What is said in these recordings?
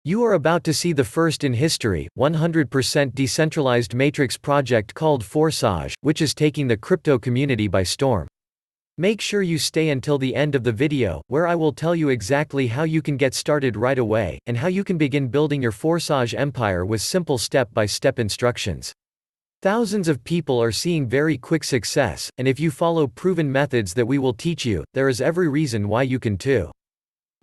You are about to see the first in history, 100% decentralized matrix project called Forsage, which is taking the crypto community by storm. Make sure you stay until the end of the video, where I will tell you exactly how you can get started right away, and how you can begin building your Forsage empire with simple step-by-step instructions. Thousands of people are seeing very quick success, and if you follow proven methods that we will teach you, there is every reason why you can too.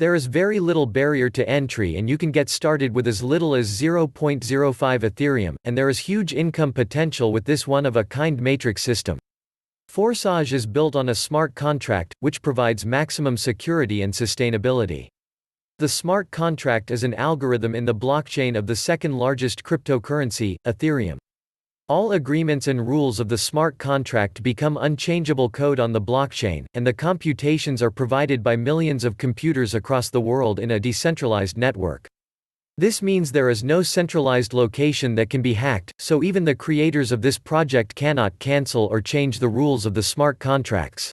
There is very little barrier to entry and you can get started with as little as 0.05 Ethereum, and there is huge income potential with this one-of-a-kind matrix system. Forsage is built on a smart contract, which provides maximum security and sustainability. The smart contract is an algorithm in the blockchain of the second largest cryptocurrency, Ethereum. All agreements and rules of the smart contract become unchangeable code on the blockchain, and the computations are provided by millions of computers across the world in a decentralized network. This means there is no centralized location that can be hacked, so even the creators of this project cannot cancel or change the rules of the smart contracts.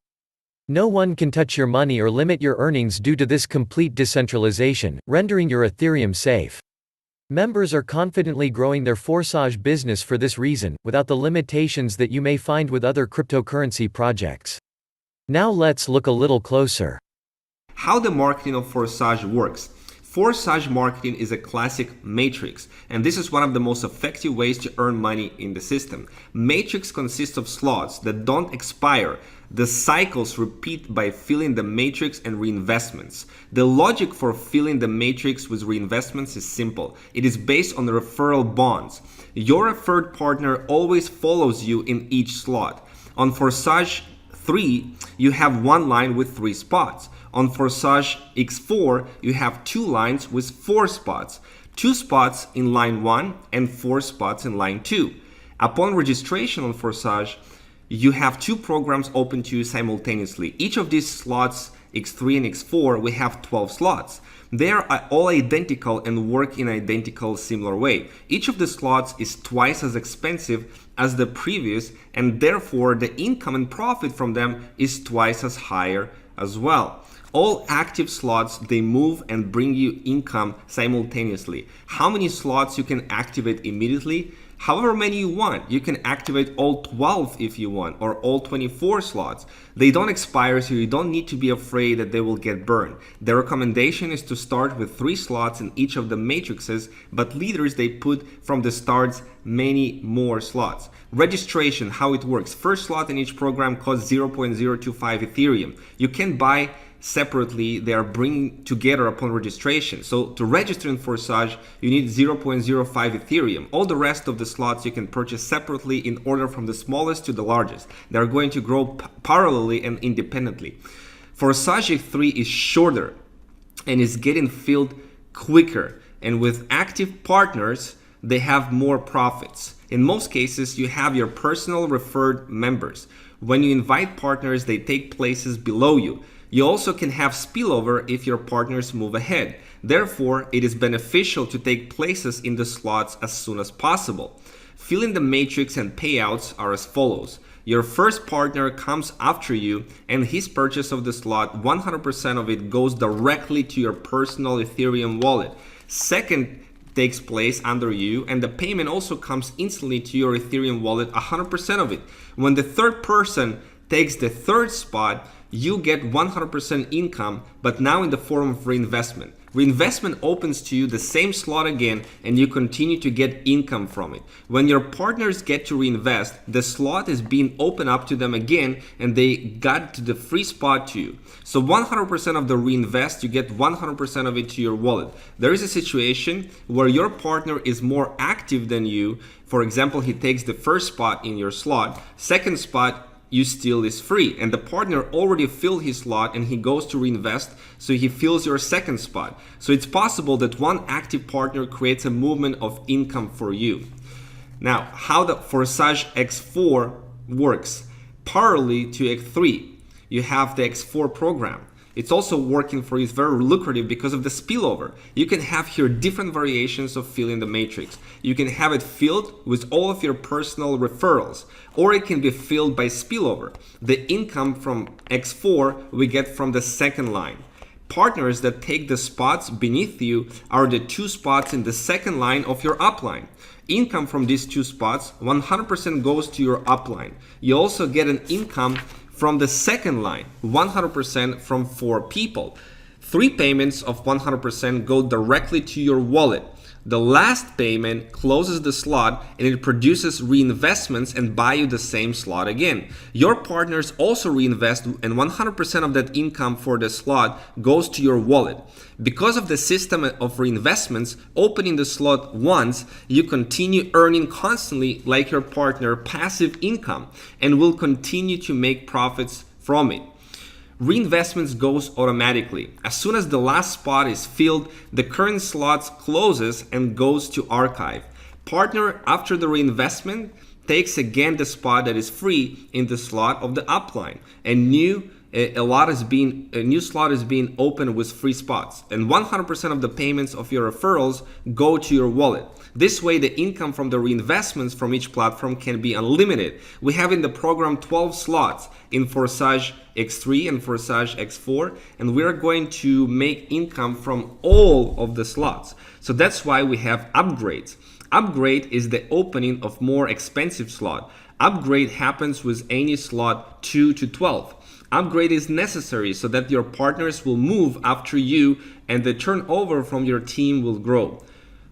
No one can touch your money or limit your earnings due to this complete decentralization, rendering your Ethereum safe. Members are confidently growing their Forsage business for this reason, without the limitations that you may find with other cryptocurrency projects. Now let's look a little closer. How the marketing of Forsage works. Forsage marketing is a classic matrix, and this is one of the most effective ways to earn money in the system. Matrix consists of slots that don't expire. The cycles repeat by filling the matrix and reinvestments. The logic for filling the matrix with reinvestments is simple. It is based on referral bonds. Your referred partner always follows you in each slot. On Forsage 3, you have one line with 3 spots. On Forsage X4, you have 2 lines with 4 spots. 2 spots in line 1 and 4 spots in line 2. Upon registration on Forsage, you have 2 programs open to you simultaneously. Each of these slots, X3 and X4, we have 12 slots. They are all identical and work in an identical similar way. Each of the slots is twice as expensive as the previous, and therefore the income and profit from them is twice as higher as well. All active slots, they move and bring you income simultaneously. How many slots you can activate immediately? However many you want. You can activate all 12 if you want, or all 24 slots. They don't expire, so you don't need to be afraid that they will get burned. The recommendation is to start with 3 slots in each of the matrices, but leaders, they put from the starts many more slots. Registration, how it works. First slot in each program costs 0.025 Ethereum. You can buy separately, they are bringing together upon registration. So to register in Forsage, you need 0.05 Ethereum. All the rest of the slots you can purchase separately in order from the smallest to the largest. They are going to grow parallelly and independently. Forsage 3 is shorter and is getting filled quicker. And with active partners, they have more profits. In most cases, you have your personal referred members. When you invite partners, they take places below you. You also can have spillover if your partners move ahead. Therefore, it is beneficial to take places in the slots as soon as possible. Filling the matrix and payouts are as follows. Your first partner comes after you, and his purchase of the slot, 100% of it goes directly to your personal Ethereum wallet. Second takes place under you, and the payment also comes instantly to your Ethereum wallet, 100% of it. When the third person takes the third spot, you get 100% income, but now in the form of reinvestment. Reinvestment opens to you the same slot again, and you continue to get income from it. When your partners get to reinvest, the slot is being opened up to them again, and they got to the free spot to you. So 100% of the reinvest, you get 100% of it to your wallet. There is a situation where your partner is more active than you. For example, he takes the first spot in your slot, second spot you steal is free, and the partner already filled his slot and he goes to reinvest, so he fills your second spot. So it's possible that one active partner creates a movement of income for you. Now, how the Forsage X4 works. Parallel to X3, you have the X4 program. It's also working for you. It's very lucrative because of the spillover. You can have here different variations of filling the matrix. You can have it filled with all of your personal referrals, or it can be filled by spillover. The income from X4 we get from the second line. Partners that take the spots beneath you are the 2 spots in the second line of your upline. Income from these 2 spots 100% goes to your upline. You also get an income from the second line, 100% from 4 people. 3 payments of 100% go directly to your wallet. The last payment closes the slot and it produces reinvestments and buy you the same slot again. Your partners also reinvest and 100% of that income for the slot goes to your wallet. Because of the system of reinvestments, opening the slot once, you continue earning constantly like your partner passive income and will continue to make profits from it. Reinvestments goes automatically. As soon as the last spot is filled, the current slots closes and goes to archive. Partner, after the reinvestment, takes again the spot that is free in the slot of the upline. A new slot is being opened with free spots, and 100% of the payments of your referrals go to your wallet. This way, the income from the reinvestments from each platform can be unlimited. We have in the program 12 slots in Forsage X3 and Forsage X4, and we are going to make income from all of the slots. So that's why we have upgrades. Upgrade is the opening of more expensive slot. Upgrade happens with any slot 2 to 12. Upgrade is necessary so that your partners will move after you and the turnover from your team will grow.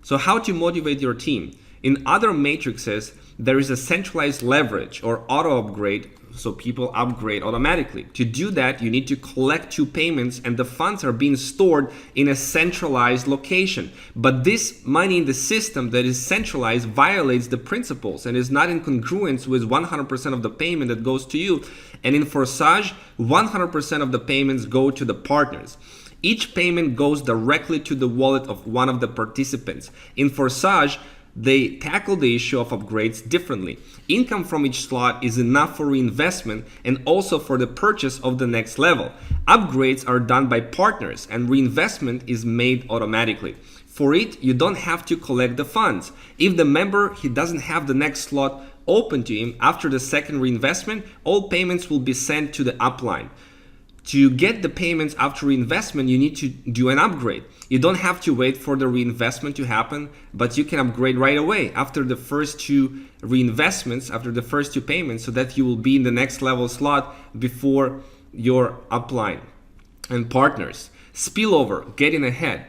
So how to motivate your team? In other matrices, there is a centralized leverage or auto upgrade, so people upgrade automatically. To do that, you need to collect 2 payments and the funds are being stored in a centralized location. But this money in the system that is centralized violates the principles and is not in congruence with 100% of the payment that goes to you. And in Forsage, 100% of the payments go to the partners. Each payment goes directly to the wallet of one of the participants. In Forsage, they tackle the issue of upgrades differently. Income from each slot is enough for reinvestment and also for the purchase of the next level. Upgrades are done by partners and reinvestment is made automatically. For it, you don't have to collect the funds. If the member he doesn't have the next slot open to him after the second reinvestment, all payments will be sent to the upline. To get the payments after reinvestment, you need to do an upgrade. You don't have to wait for the reinvestment to happen, but you can upgrade right away after the first 2 reinvestments, after the first 2 payments, so that you will be in the next level slot before your upline. And partners, spillover, getting ahead.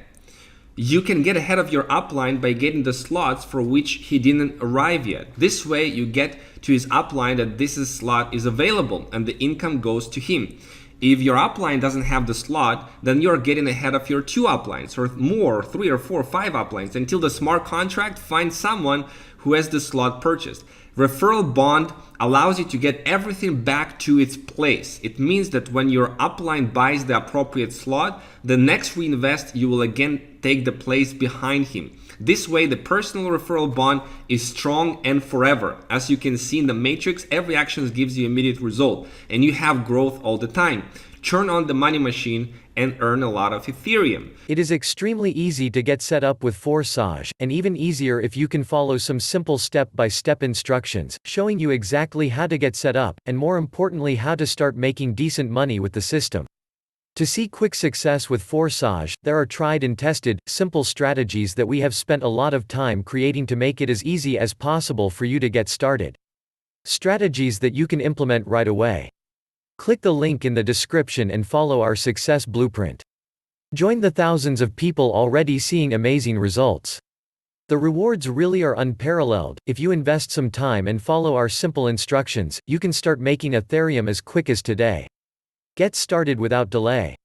You can get ahead of your upline by getting the slots for which he didn't arrive yet. This way you get to his upline that this slot is available and the income goes to him. If your upline doesn't have the slot, then you're getting ahead of your 2 uplines or more, 3 or 4 or 5 uplines until the smart contract finds someone who has the slot purchased. Referral bond allows you to get everything back to its place. It means that when your upline buys the appropriate slot, the next reinvest you will again take the place behind him. This way, the personal referral bond is strong and forever. As you can see in the matrix, every action gives you immediate result and you have growth all the time. Turn on the money machine and earn a lot of Ethereum. It is extremely easy to get set up with Forsage, and even easier if you can follow some simple step-by-step instructions, showing you exactly how to get set up, and more importantly how to start making decent money with the system. To see quick success with Forsage, there are tried and tested, simple strategies that we have spent a lot of time creating to make it as easy as possible for you to get started. Strategies that you can implement right away. Click the link in the description and follow our success blueprint. Join the thousands of people already seeing amazing results. The rewards really are unparalleled. If you invest some time and follow our simple instructions, you can start making Ethereum as quick as today. Get started without delay.